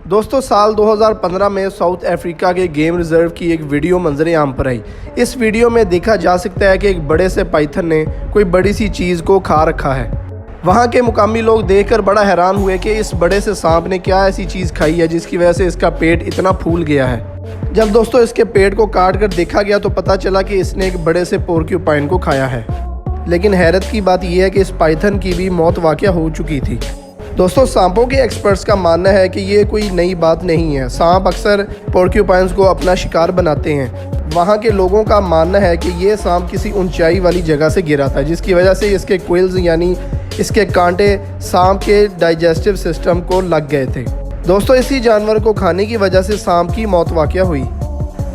दोस्तों साल 2015 में साउथ अफ्रीका के गेम रिजर्व की एक वीडियो मंजर आम पर आई। इस वीडियो में देखा जा सकता है कि एक बड़े से पाइथन ने कोई बड़ी सी चीज़ को खा रखा है। वहाँ के मुकामी लोग देखकर बड़ा हैरान हुए कि इस बड़े से सांप ने क्या ऐसी चीज़ खाई है जिसकी वजह से इसका पेट इतना फूल गया है। जब दोस्तों इसके पेट को काट कर देखा गया तो पता चला कि इसने एक बड़े से पोर्क्यूपाइन को खाया है। लेकिन हैरत की बात यह है कि इस पाइथन की भी मौत वाक़या हो चुकी थी। दोस्तों सांपों के एक्सपर्ट्स का मानना है कि ये कोई नई बात नहीं है। सांप अक्सर पोर्क्यूपाइंस को अपना शिकार बनाते हैं। वहाँ के लोगों का मानना है कि ये सांप किसी ऊंचाई वाली जगह से गिरा था, जिसकी वजह से इसके क्विल्स यानी इसके कांटे सांप के डाइजेस्टिव सिस्टम को लग गए थे। दोस्तों इसी जानवर को खाने की वजह से सांप की मौत वाक़या हुई।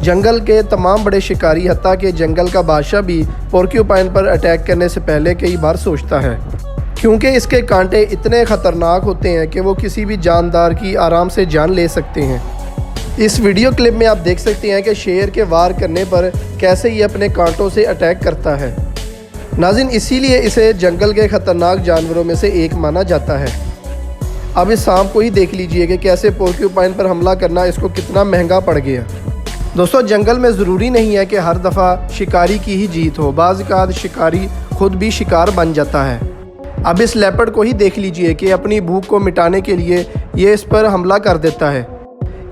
जंगल के तमाम बड़े शिकारी हत्ता के जंगल का बादशाह भी पोर्क्यूपाइन पर अटैक करने से पहले कई बार सोचता है, क्योंकि इसके कांटे इतने ख़तरनाक होते हैं कि वो किसी भी जानदार की आराम से जान ले सकते हैं। इस वीडियो क्लिप में आप देख सकते हैं कि शेर के वार करने पर कैसे ये अपने कांटों से अटैक करता है। नाज़रीन इसीलिए इसे जंगल के ख़तरनाक जानवरों में से एक माना जाता है। अब इस सांप को ही देख लीजिए कि कैसे पोर्क्यूपाइन पर हमला करना इसको कितना महंगा पड़ गया। दोस्तों जंगल में ज़रूरी नहीं है कि हर दफ़ा शिकारी की ही जीत हो, बाज़ शिकारी खुद भी शिकार बन जाता है। अब इस लेपर्ड को ही देख लीजिए कि अपनी भूख को मिटाने के लिए ये इस पर हमला कर देता है।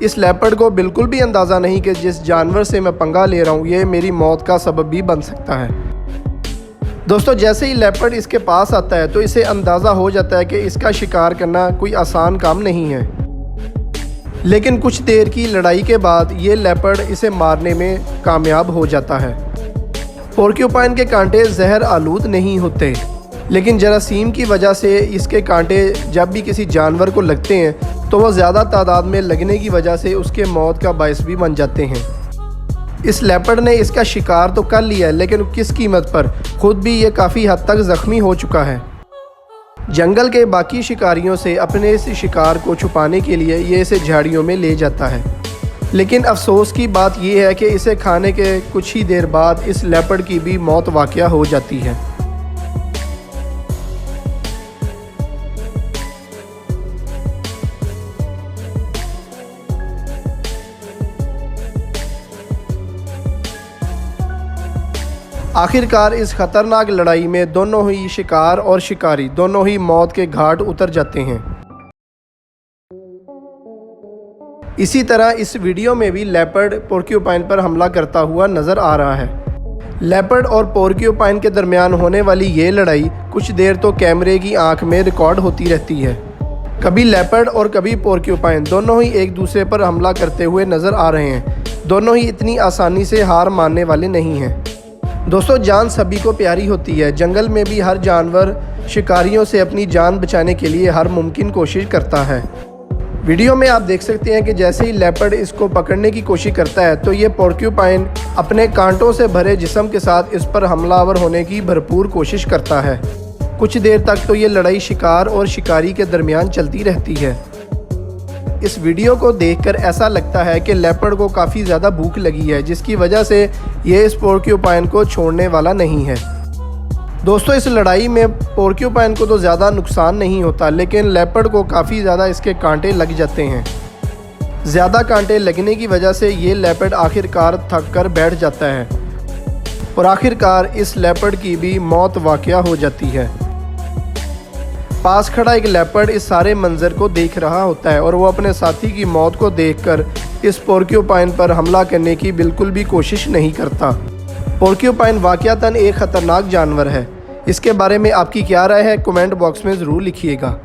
इस लेपर्ड को बिल्कुल भी अंदाज़ा नहीं कि जिस जानवर से मैं पंगा ले रहा हूँ ये मेरी मौत का सबब भी बन सकता है। दोस्तों जैसे ही लेपर्ड इसके पास आता है तो इसे अंदाज़ा हो जाता है कि इसका शिकार करना कोई आसान काम नहीं है। लेकिन कुछ देर की लड़ाई के बाद ये लेपर्ड इसे मारने में कामयाब हो जाता है। पोर्क्यूपाइन के कांटे जहर आलूद नहीं होते, लेकिन जरासीम की वजह से इसके कांटे जब भी किसी जानवर को लगते हैं तो वो ज़्यादा तादाद में लगने की वजह से उसके मौत का बायस भी बन जाते हैं। इस लेपर्ड ने इसका शिकार तो कर लिया है, लेकिन किस कीमत पर, खुद भी ये काफ़ी हद तक ज़ख्मी हो चुका है। जंगल के बाकी शिकारियों से अपने इस शिकार को छुपाने के लिए ये इसे झाड़ियों में ले जाता है। लेकिन अफसोस की बात यह है कि इसे खाने के कुछ ही देर बाद इस लेपर्ड की भी मौत वाक़या हो जाती है। आखिरकार इस खतरनाक लड़ाई में दोनों ही शिकार और शिकारी दोनों ही मौत के घाट उतर जाते हैं। इसी तरह इस वीडियो में भी लेपर्ड पोर्क्यूपाइन पर हमला करता हुआ नजर आ रहा है। लेपर्ड और पोर्क्यूपाइन के दरमियान होने वाली ये लड़ाई कुछ देर तो कैमरे की आंख में रिकॉर्ड होती रहती है। कभी लेपर्ड और कभी पोर्क्यूपाइन दोनों ही एक दूसरे पर हमला करते हुए नजर आ रहे हैं। दोनों ही इतनी आसानी से हार मानने वाले नहीं हैं। दोस्तों जान सभी को प्यारी होती है। जंगल में भी हर जानवर शिकारियों से अपनी जान बचाने के लिए हर मुमकिन कोशिश करता है। वीडियो में आप देख सकते हैं कि जैसे ही लेपर्ड इसको पकड़ने की कोशिश करता है तो ये पोर्क्यूपाइन अपने कांटों से भरे जिस्म के साथ इस पर हमलावर होने की भरपूर कोशिश करता है। कुछ देर तक तो ये लड़ाई शिकार और शिकारी के दरमियान चलती रहती है। इस वीडियो को देखकर ऐसा लगता है कि लेपर्ड को काफ़ी ज़्यादा भूख लगी है, जिसकी वजह से ये इस पोर्क्यूपाइन को छोड़ने वाला नहीं है। दोस्तों इस लड़ाई में पोर्क्यूपाइन को तो ज़्यादा नुकसान नहीं होता, लेकिन लेपर्ड को काफ़ी ज़्यादा इसके कांटे लग जाते हैं। ज़्यादा कांटे लगने की वजह से ये लेपर्ड आखिरकार थक कर बैठ जाता है और आखिरकार इस लेपर्ड की भी मौत वाक़या हो जाती है। पास खड़ा एक लेपर्ड इस सारे मंजर को देख रहा होता है और वो अपने साथी की मौत को देखकर इस पोर्क्यूपाइन पर हमला करने की बिल्कुल भी कोशिश नहीं करता। पोर्क्यूपाइन वाक़यातन एक ख़तरनाक जानवर है। इसके बारे में आपकी क्या राय है, कमेंट बॉक्स में ज़रूर लिखिएगा।